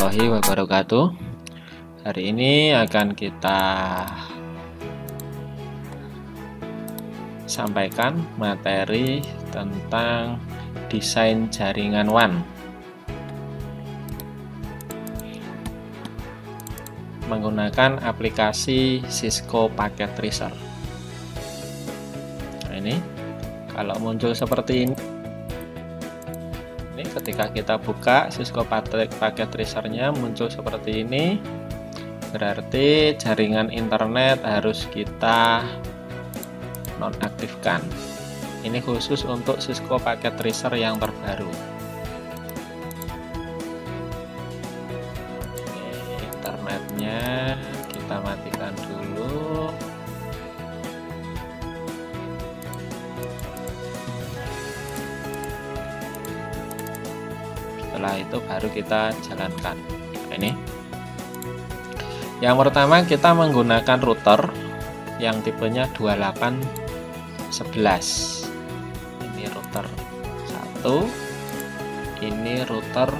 warahmatullahi wabarakatuh. Hari ini akan kita sampaikan materi tentang desain jaringan WAN menggunakan aplikasi Cisco Packet Tracer. Nah, ini kalau muncul seperti ini, ketika kita buka Cisco Packet Tracer-nya muncul seperti ini, berarti jaringan internet harus kita nonaktifkan. Ini khusus untuk Cisco Packet Tracer yang terbaru. Internetnya kita matikan dulu. Setelah itu baru kita jalankan. Ini yang pertama, kita menggunakan router yang tipenya 2811. Ini router 1, ini router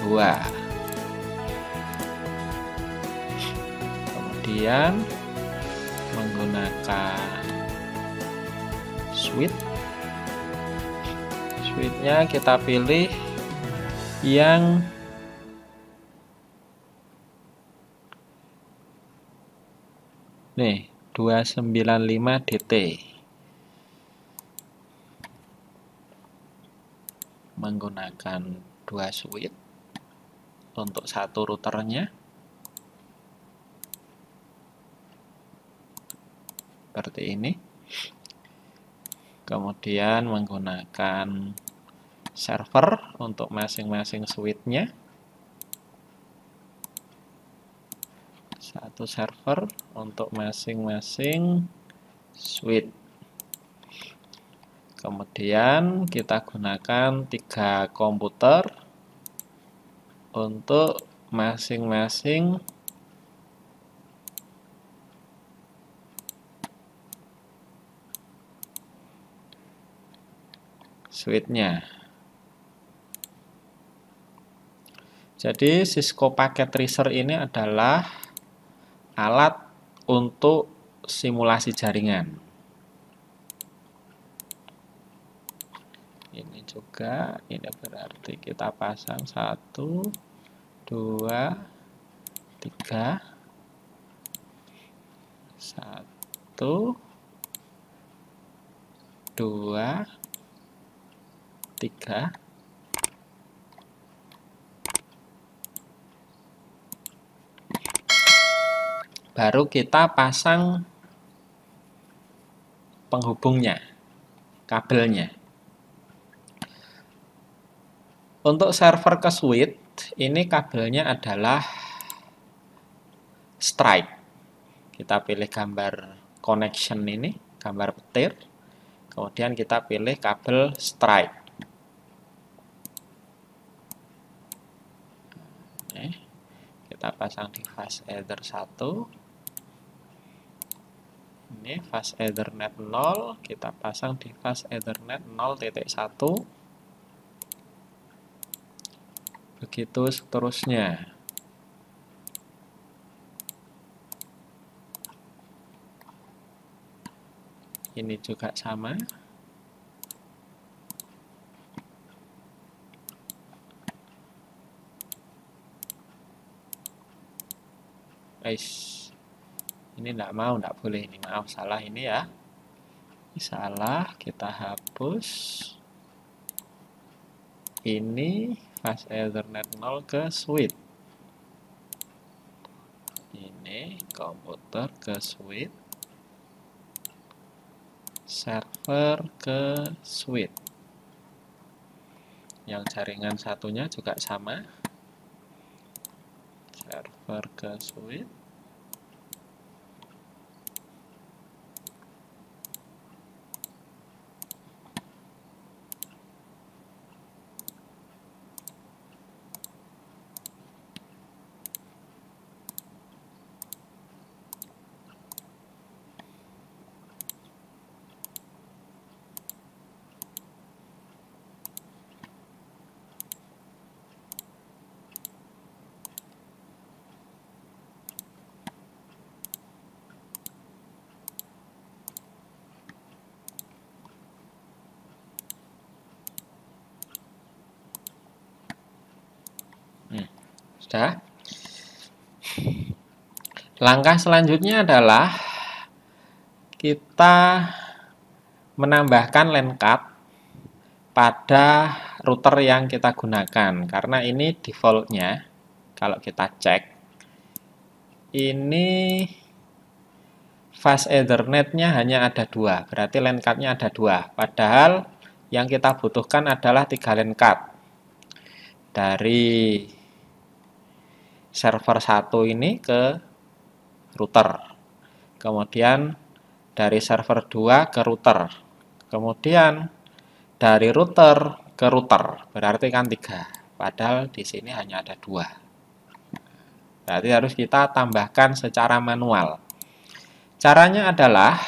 2. Kemudian menggunakan switch-nya kita pilih yang nih 295 DT. Menggunakan 2 switch untuk satu routernya seperti ini. Kemudian menggunakan server untuk masing-masing switch-nya. Satu server untuk masing-masing switch. Kemudian kita gunakan 3 komputer untuk masing-masing switch-nya. Jadi Cisco Packet Tracer ini adalah alat untuk simulasi jaringan. Ini juga, ini berarti kita pasang 1, 2, 3, 1, 2, 3. Baru kita pasang penghubungnya, kabelnya. Untuk server ke switch, ini kabelnya adalah stripe. Kita pilih gambar connection ini, gambar petir. Kemudian kita pilih kabel stripe. Kita pasang di fast ether 1. Ini fast ethernet 0, kita pasang di fast ethernet 0.1. Begitu seterusnya. Ini juga sama. Ini enggak mau, enggak boleh ini. Maaf, salah ini ya. Ini salah, kita hapus. Ini fast ethernet 0 ke switch. Ini komputer ke switch. Server ke switch. Yang jaringan satunya juga sama. Server ke switch. Sudah. Langkah selanjutnya adalah kita menambahkan LAN card pada router yang kita gunakan, karena ini defaultnya kalau kita cek ini fast Ethernet-nya hanya ada 2, berarti LAN card-nya ada 2, padahal yang kita butuhkan adalah 3 LAN card dari server 1 ini ke router, kemudian dari server 2 ke router, kemudian dari router ke router, berarti kan 3, padahal di sini hanya ada 2. Berarti harus kita tambahkan secara manual. Caranya adalah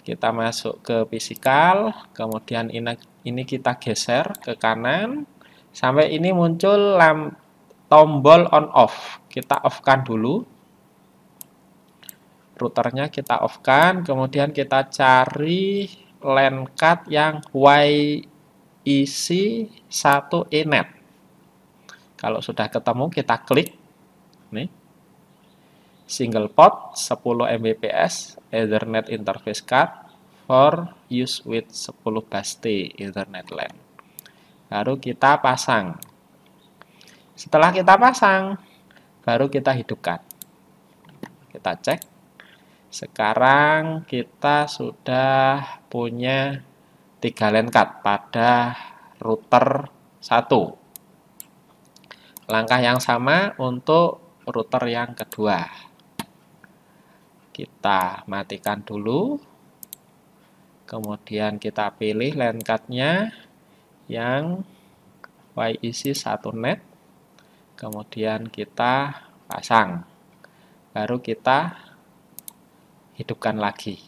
kita masuk ke physical, kemudian ini kita geser ke kanan sampai ini muncul tombol on off. Kita off-kan dulu. Routernya kita off-kan, kemudian kita cari LAN card yang YEC1ENET. Kalau sudah ketemu kita klik nih. Single port 10 Mbps Ethernet interface card for use with 10 BAST Ethernet LAN. Baru kita pasang. Setelah kita pasang, baru kita hidupkan. Kita cek. Sekarang kita sudah punya 3 LAN card pada router 1. Langkah yang sama untuk router yang kedua. Kita matikan dulu. Kemudian kita pilih LAN card-nya yang YEC1NET. Kemudian kita pasang. Baru kita hidupkan lagi.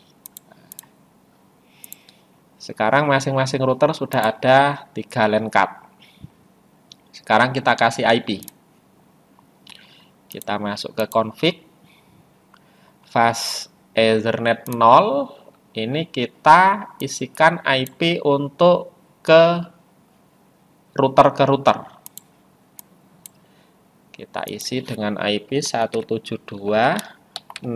Sekarang masing-masing router sudah ada 3 LAN card. Sekarang kita kasih IP. Kita masuk ke config. Fast Ethernet 0. Ini kita isikan IP untuk ke router. Kita isi dengan IP 172.16.1.1.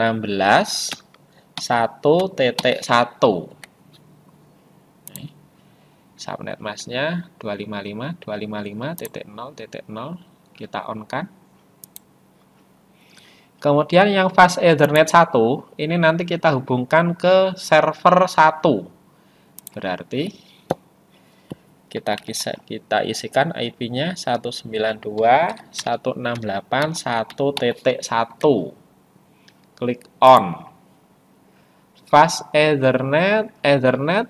Subnet masknya 255.255.0.0. Kita on kan. Kemudian yang fast Ethernet 1 ini nanti kita hubungkan ke server 1. Berarti kita isikan IP-nya 192.168.1.1. Klik on. Fast Ethernet 0/2.0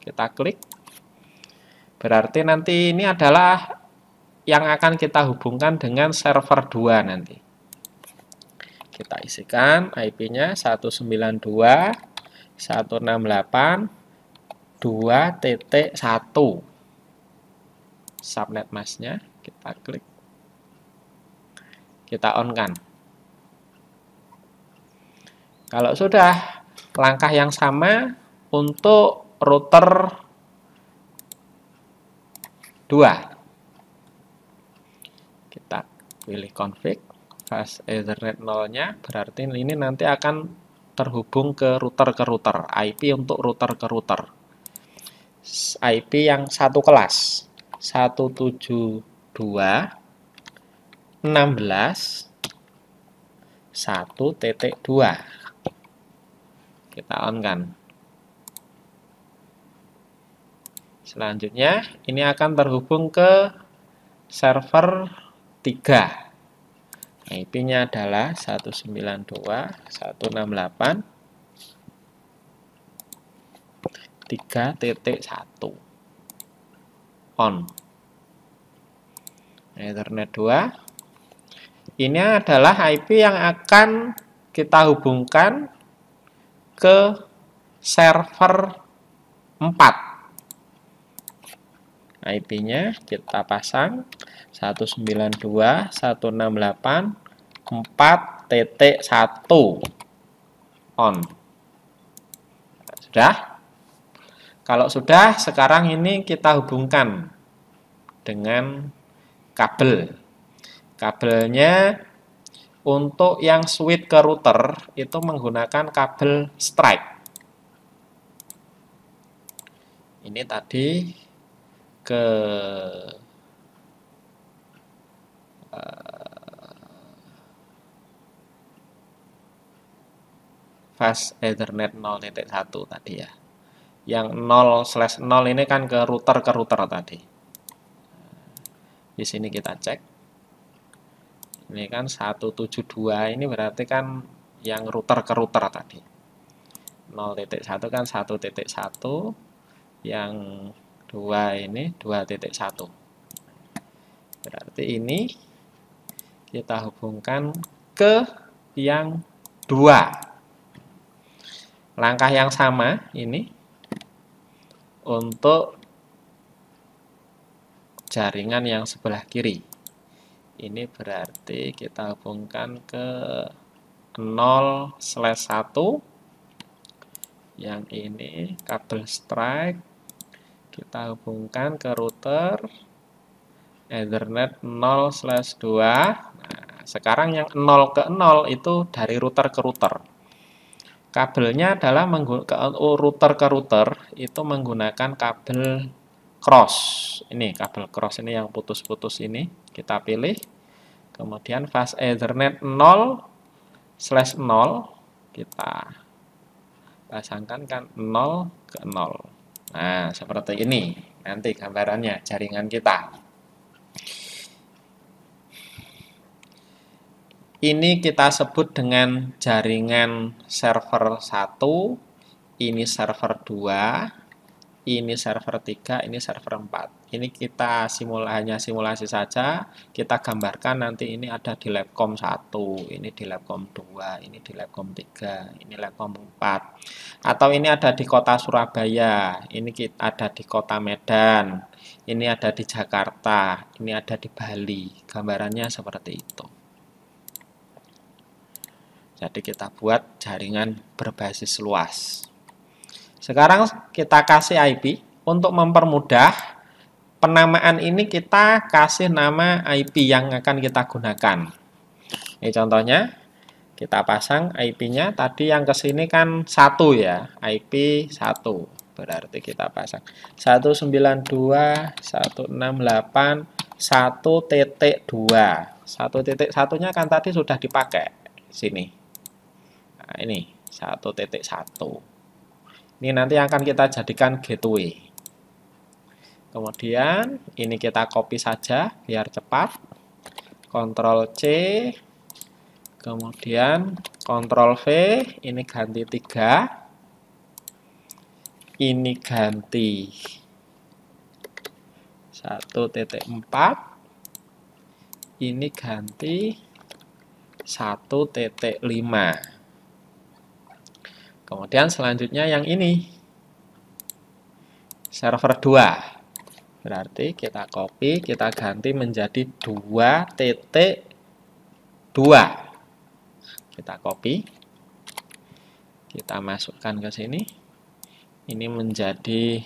kita klik. Berarti nanti ini adalah yang akan kita hubungkan dengan server 2 nanti. Kita isikan IP-nya 192.168.2.1. Subnet masknya kita klik. Kita on kan. Kalau sudah, langkah yang sama untuk router 2. Kita pilih config fast Ethernet 0-nya, berarti ini nanti akan terhubung ke router. IP untuk router ke router. IP yang satu kelas 172.16.1.2. Kita on kan. Selanjutnya ini akan terhubung ke server 3. IP-nya adalah 192.168.3.1. On. Ethernet 2. Ini adalah IP yang akan kita hubungkan ke server 4. IP-nya kita pasang 192.168.4.1. On. Sudah. Kalau sudah, sekarang ini kita hubungkan dengan kabel. Kabelnya untuk yang switch ke router itu menggunakan kabel strike. Ini tadi ke fast Ethernet 0.1 tadi ya. Yang 0/0 ini kan ke router tadi. Di sini kita cek. Ini kan 172 ini berarti kan yang router ke router tadi. 0.1 kan 1.1, yang 2 ini 2.1. Berarti ini kita hubungkan ke yang 2. Langkah yang sama ini untuk jaringan yang sebelah kiri. Ini berarti kita hubungkan ke 0/1. Yang ini kabel strike kita hubungkan ke router Ethernet 0/2. Nah, sekarang yang 0 ke 0 itu dari router ke router. Kabelnya adalah router ke router itu menggunakan kabel cross. Ini kabel cross ini yang putus-putus ini kita pilih. Kemudian fast Ethernet 0/0 kita pasangkan kan 0 ke 0. Nah, seperti ini nanti gambarannya jaringan kita. Ini kita sebut dengan jaringan server 1, ini server 2, ini server 3, ini server 4. Ini kita hanya simulasi saja, kita gambarkan nanti ini ada di Labcom 1, ini di Labcom 2, ini di Labcom 3, ini Labcom 4. Atau ini ada di kota Surabaya, ini ada di kota Medan, ini ada di Jakarta, ini ada di Bali. Gambarannya seperti itu. Jadi kita buat jaringan berbasis luas. Sekarang kita kasih IP. Untuk mempermudah penamaan ini kita kasih nama IP yang akan kita gunakan. Ini contohnya, kita pasang IP-nya. Tadi yang ke sini kan 1 ya, IP 1. Berarti kita pasang 192.168.1.2. 1.1-nya kan tadi sudah dipakai sini. Nah, ini 1.1. Ini nanti akan kita jadikan gateway. Kemudian ini kita copy saja biar cepat. Ctrl C. Kemudian Ctrl V. Ini ganti 3. Ini ganti 1.4. Ini ganti 1.5. Kemudian selanjutnya yang ini server 2. Berarti kita copy, kita ganti menjadi 2.2. Kita copy. Kita masukkan ke sini. Ini menjadi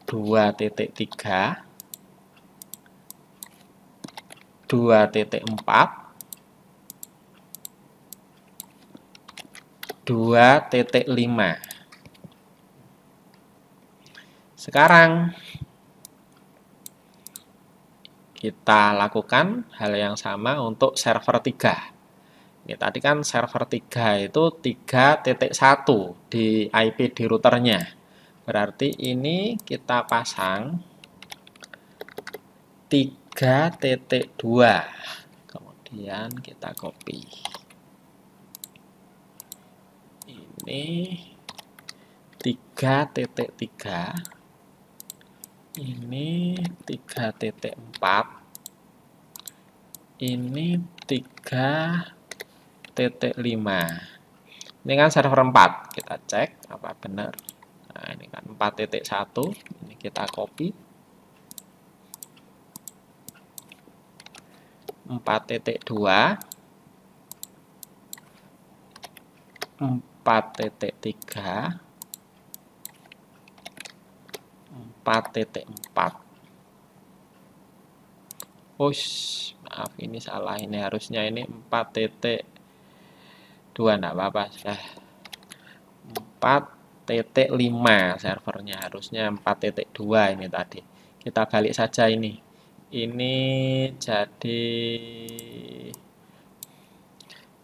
2.3. 2.4. 2.5. Sekarang kita lakukan hal yang sama untuk server 3. Ini tadi kan server 3 itu 3.1 di IP di routernya. Berarti ini kita pasang 3.2. Kemudian kita copy. Ini 3.3, ini 3.4, ini 3.5. Ini kan server 4, kita cek apa benar. Nah, ini kan 4.1, ini kita copy. 4.2, 4.3, 4.4. Maaf ini salah, ini harusnya ini 4.2, enggak apa-apa. 4.5 servernya, harusnya 4.2 ini tadi. Kita balik saja ini. Ini jadi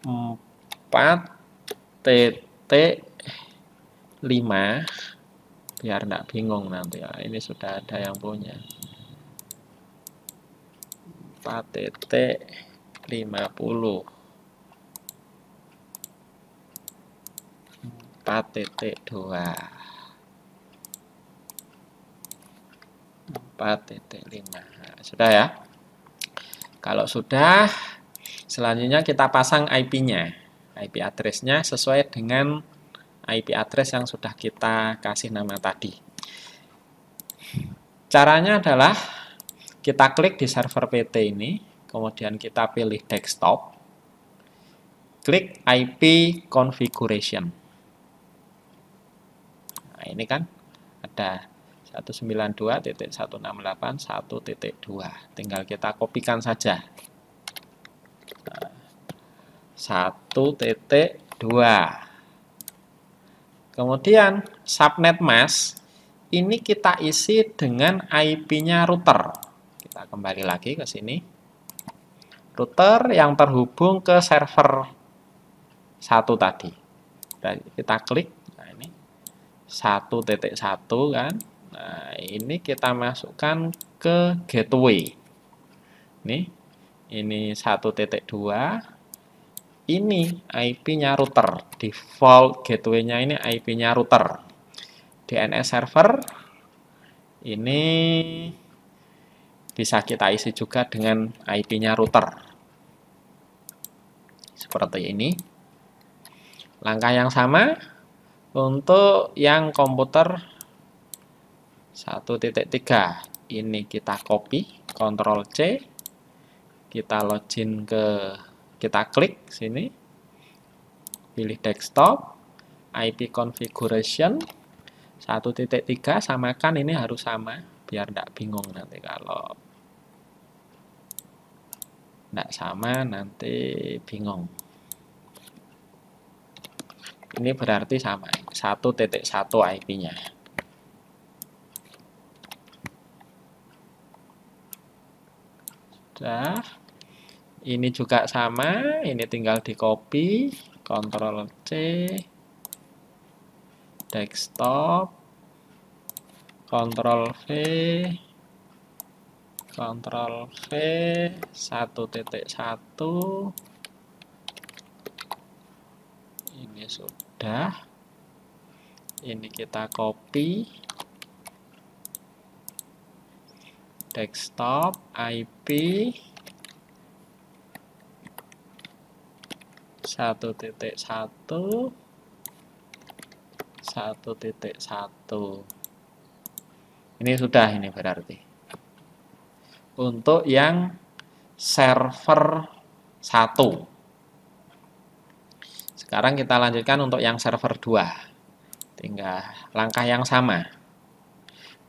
4.5 biar enggak bingung nanti ya. Ini sudah ada yang punya. 4.50. 4.2. 4.5. Nah, sudah ya. Kalau sudah, selanjutnya kita pasang IP-nya. IP address-nya sesuai dengan IP address yang sudah kita kasih nama tadi. Caranya adalah kita klik di server PT ini, kemudian kita pilih desktop, klik IP configuration. Nah, ini kan ada 192.168.1.2. Tinggal kita kopikan saja. 1.2. Kemudian subnet mask ini kita isi dengan IP-nya router. Kita kembali lagi ke sini. Router yang terhubung ke server 1 tadi. Kita klik. Nah, ini 1.1 kan. Nah, ini kita masukkan ke gateway. Ini 1.2. Ini IP-nya router. Default gateway-nya ini IP-nya router. DNS server ini bisa kita isi juga dengan IP-nya router. Seperti ini. Langkah yang sama untuk yang komputer 1.3. Ini kita copy, Ctrl C. Kita login kita klik sini. Pilih desktop, IP configuration 1.3 samakan, ini harus sama biar tidak bingung nanti. Kalau tidak sama nanti bingung. Ini berarti sama 1.1 IP-nya. Sudah. Ini juga sama, ini tinggal di copy, Ctrl C, desktop, Ctrl V, Ctrl V, 1.1. Ini sudah. Ini kita copy. Desktop, IP 1.1, 1.1. Ini sudah, ini berarti. Untuk yang server 1. Sekarang kita lanjutkan untuk yang server 2. Tinggal langkah yang sama.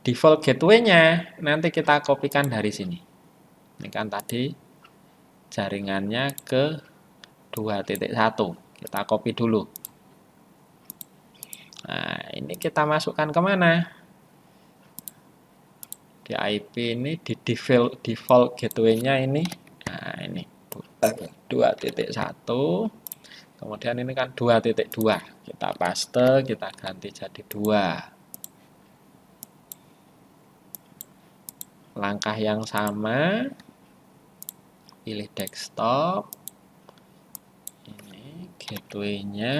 Default gateway-nya nanti kita kopikan dari sini. Ini kan tadi jaringannya ke 2.1. Kita copy dulu. Nah, ini kita masukkan kemana? Di IP ini, di default gateway-nya ini. Nah, ini 2.1. Kemudian ini kan 2.2. Kita paste, kita ganti jadi 2. Langkah yang sama, pilih desktop, ini gateway-nya,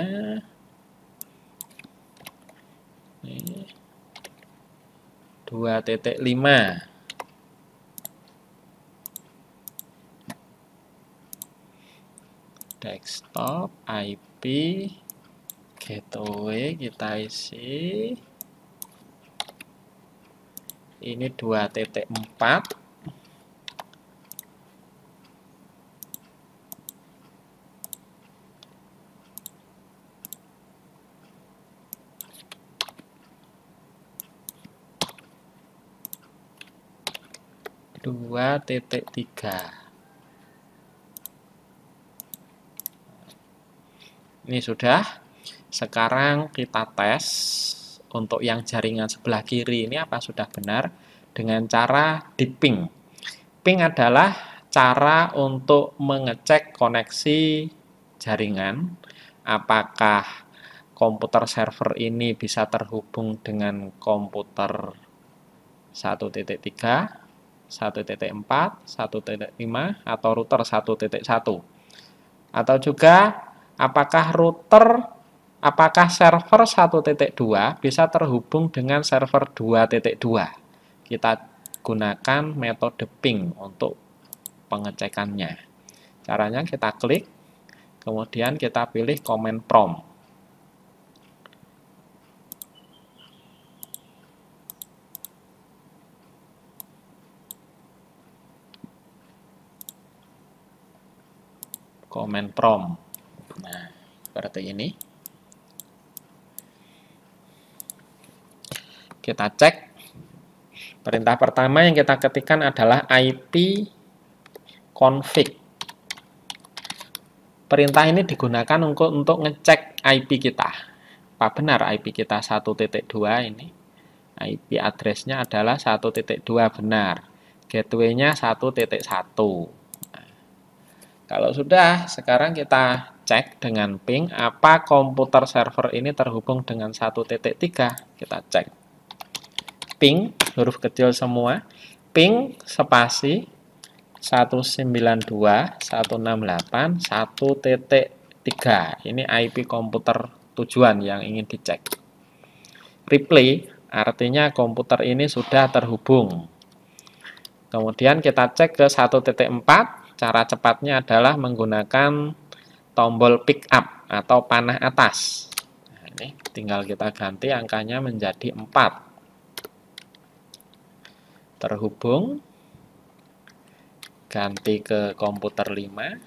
ini 2.5. Desktop, IP, gateway kita isi. Ini 2.4. 2.3. Ini sudah. Sekarang kita tes untuk yang jaringan sebelah kiri ini apa sudah benar dengan cara di ping. Ping adalah cara untuk mengecek koneksi jaringan. Apakah komputer server ini bisa terhubung dengan komputer 1.3, 1.4, 1.5, atau router 1.1. Atau juga apakah server 1.2 bisa terhubung dengan server 2.2. Kita gunakan metode ping untuk pengecekannya. Caranya kita klik, kemudian kita pilih command prompt. Command prompt. Nah, seperti ini. Kita cek. Perintah pertama yang kita ketikkan adalah IP config. Perintah ini digunakan untuk ngecek IP kita. Apa benar IP kita 1.2 ini? IP address-nya adalah 1.2 benar. Gateway-nya 1.1. Kalau sudah, sekarang kita cek dengan ping apa komputer server ini terhubung dengan 1.3. Kita cek. Ping, huruf kecil semua. Ping spasi 192.168.1.3. Ini IP komputer tujuan yang ingin dicek. Replay artinya komputer ini sudah terhubung. Kemudian kita cek ke 1.4. Cara cepatnya adalah menggunakan tombol pick up atau panah atas. Nah, ini tinggal kita ganti angkanya menjadi 4. Terhubung. Ganti ke komputer 5.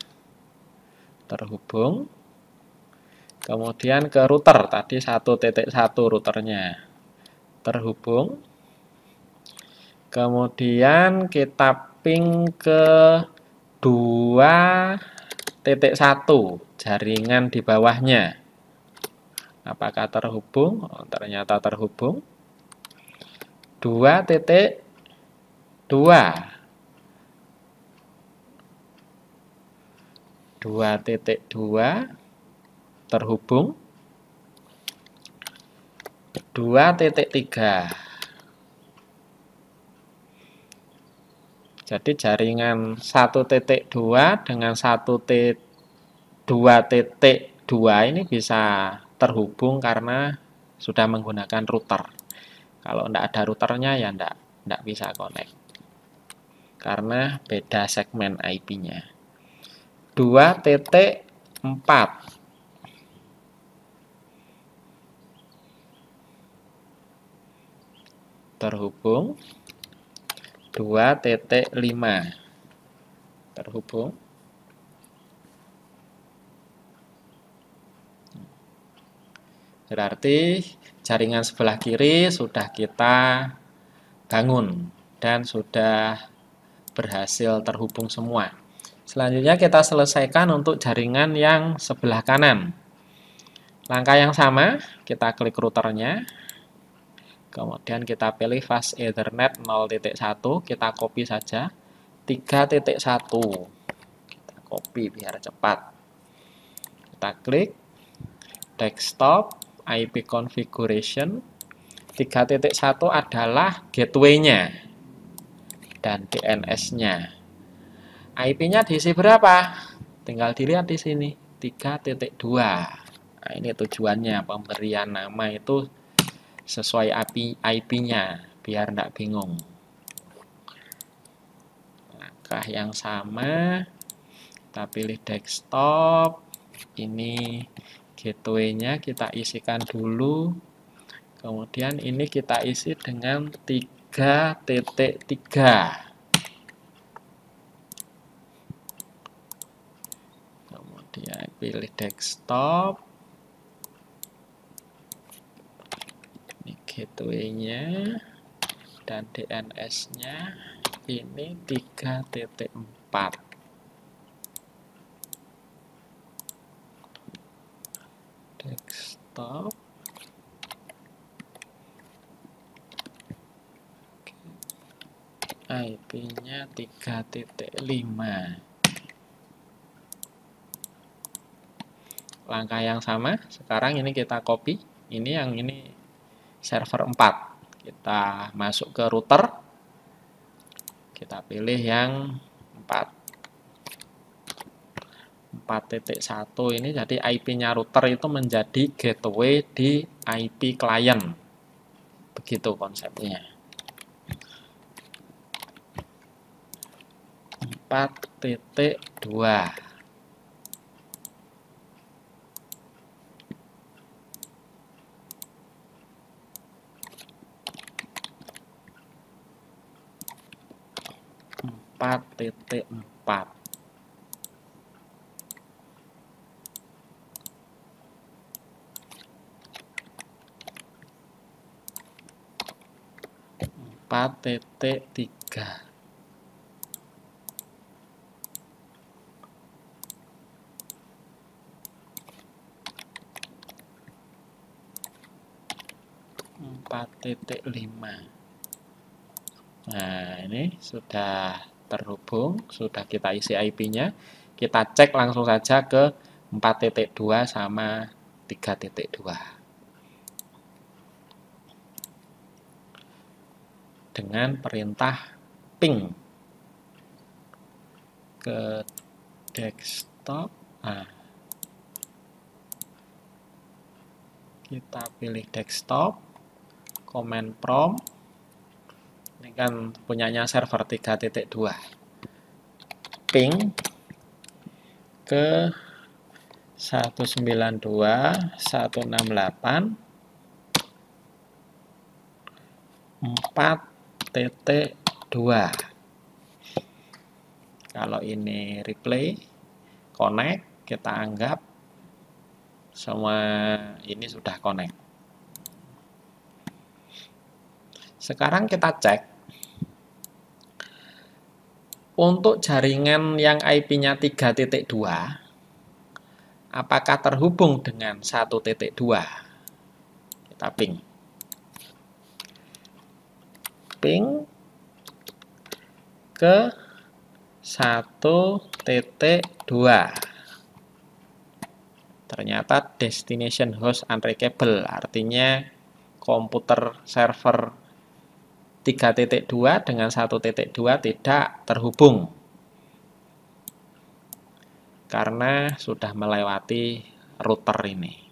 Terhubung. Kemudian ke router, tadi 1.1 routernya. Terhubung. Kemudian kita ping ke 2.1 jaringan di bawahnya. Apakah terhubung? Oh, ternyata terhubung. 2.2 terhubung. 2.3. Jadi jaringan 1.2 dengan 2.2 ini bisa terhubung karena sudah menggunakan router. Kalau tidak ada routernya ya tidak bisa connect. Karena beda segmen IP-nya. 2.4. Terhubung. 2.5 terhubung. Berarti jaringan sebelah kiri sudah kita bangun dan sudah berhasil terhubung semua. Selanjutnya kita selesaikan untuk jaringan yang sebelah kanan. Langkah yang sama, kita klik routernya. Kemudian kita pilih fast Ethernet 0.1, kita copy saja. 3.1, kita copy biar cepat. Kita klik desktop, IP configuration. 3.1 adalah gateway-nya dan DNS-nya. IP-nya diisi berapa? Tinggal dilihat di sini, 3.2. Nah, ini tujuannya, pemberian nama itu sesuai IP-nya, biar tidak bingung. Langkah yang sama, kita pilih desktop, ini gateway-nya kita isikan dulu, kemudian ini kita isi dengan 3.3. Kemudian pilih desktop, gateway-nya dan DNS-nya. ini 3.4. Desktop. IP-nya 3.5. Langkah yang sama, sekarang ini kita copy. Ini yang ini server 4. Kita masuk ke router. Kita pilih yang 4. 4.1 ini jadi IP-nya router itu menjadi gateway di IP client. Begitu konsepnya. 4.2. Titik 4. Titik 3. Titik 5. Nah, ini sudah terhubung, sudah kita isi IP-nya. Kita cek langsung saja ke 4.2 sama 3.2. Dengan perintah ping ke desktop. Nah, kita pilih desktop, command prompt. Ini kan punyanya server 3.2. Ping ke 192.168.4.2. Kalau ini replay, connect, kita anggap semua ini sudah connect. Sekarang kita cek untuk jaringan yang IP-nya 3.2 apakah terhubung dengan 1.2. Kita ping ke 1.2. Ternyata destination host unreachable, artinya komputer server 3.2 dengan 1.2 tidak terhubung karena sudah melewati router ini.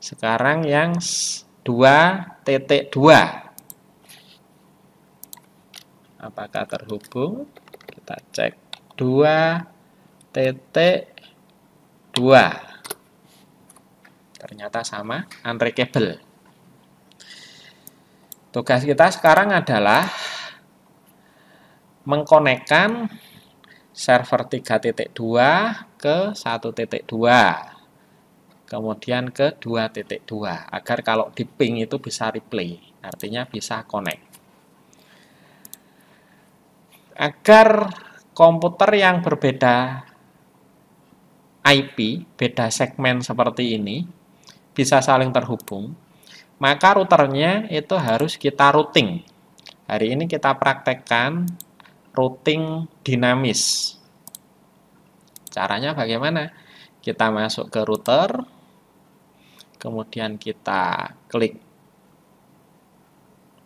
Sekarang yang 2.2 apakah terhubung? Kita cek 2.2. Ternyata sama, unreachable. Tugas kita sekarang adalah mengkonekkan server 3.2 ke 1.2, kemudian ke 2.2, agar kalau di ping itu bisa replay, artinya bisa connect. Agar komputer yang berbeda IP, beda segmen seperti ini, bisa saling terhubung, maka routernya itu harus kita routing. Hari ini kita praktekkan routing dinamis. Caranya bagaimana? Kita masuk ke router, kemudian kita klik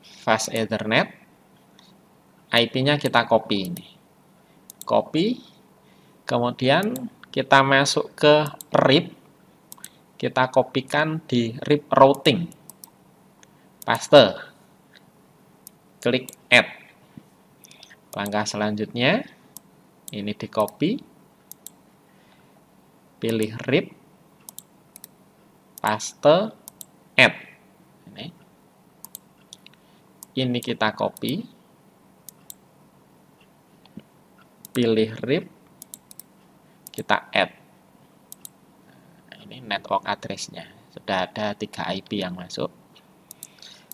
Fast Ethernet, IP-nya kita copy ini. Copy, kemudian kita masuk ke RIP, kita kopikan di RIP routing. Paste, klik add. Langkah selanjutnya ini di copy, pilih RIP, paste, add. Ini kita copy, pilih RIP, kita add. Ini network address-nya, sudah ada 3 IP yang masuk.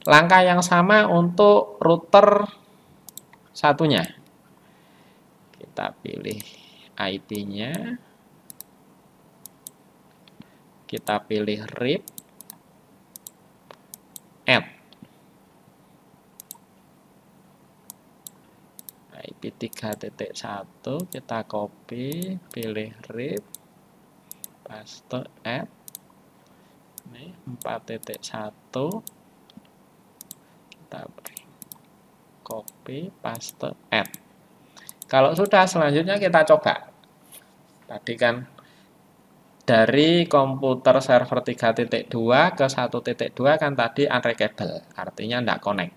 Langkah yang sama untuk router satunya. Kita pilih IP-nya. Kita pilih RIP. Add. IP 3.1 kita copy, pilih RIP, paste, add. Ini 4.1 kita copy, paste, add. Kalau sudah, selanjutnya kita coba. Tadi kan dari komputer server 3.2 ke 1.2 kan tadi unreachable, artinya tidak connect.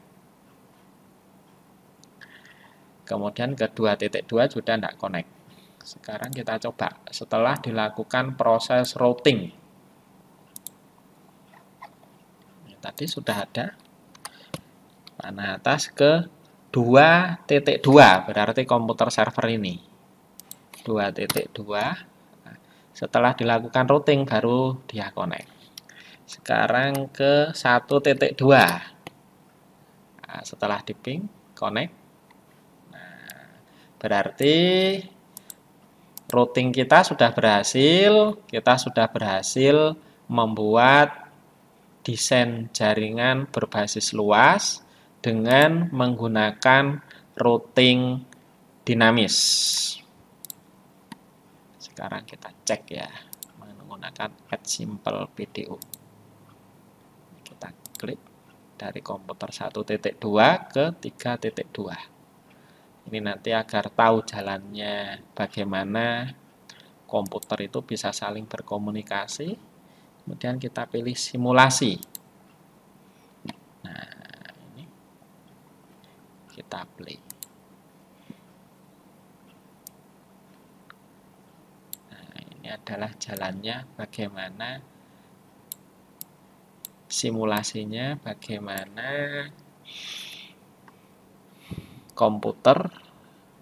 Kemudian ke 2.2 sudah tidak connect. Sekarang kita coba setelah dilakukan proses routing. Ini tadi sudah ada panah atas ke 2.2, berarti komputer server ini. 2.2. Setelah dilakukan routing baru dia connect. Sekarang ke 1.2. Nah, setelah di ping connect. Nah, berarti routing kita sudah berhasil. Kita sudah berhasil membuat desain jaringan berbasis luas dengan menggunakan routing dinamis. Sekarang kita cek ya, menggunakan add simple PDU. Kita klik dari komputer 1.2 ke 3.2. Ini nanti agar tahu jalannya bagaimana komputer itu bisa saling berkomunikasi. Kemudian kita pilih simulasi. Nah, ini kita play. Ini adalah jalannya bagaimana simulasinya, bagaimana komputer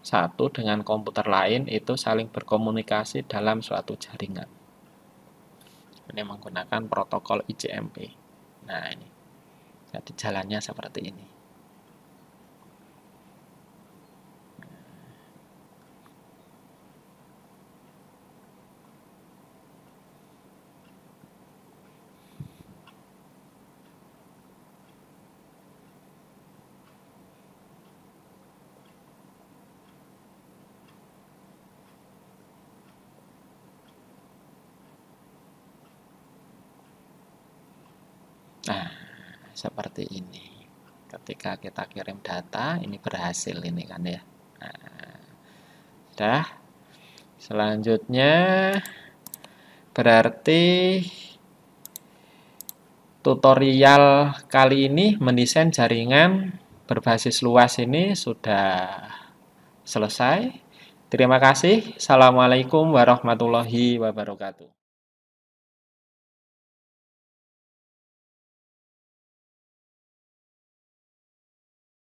satu dengan komputer lain itu saling berkomunikasi dalam suatu jaringan. Ini menggunakan protokol ICMP. Nah, ini jadi jalannya seperti ini. Nah, seperti ini. Ketika kita kirim data, ini berhasil ini kan ya. Nah, sudah. Selanjutnya berarti tutorial kali ini mendesain jaringan berbasis luas ini sudah selesai. Terima kasih. Assalamualaikum warahmatullahi wabarakatuh.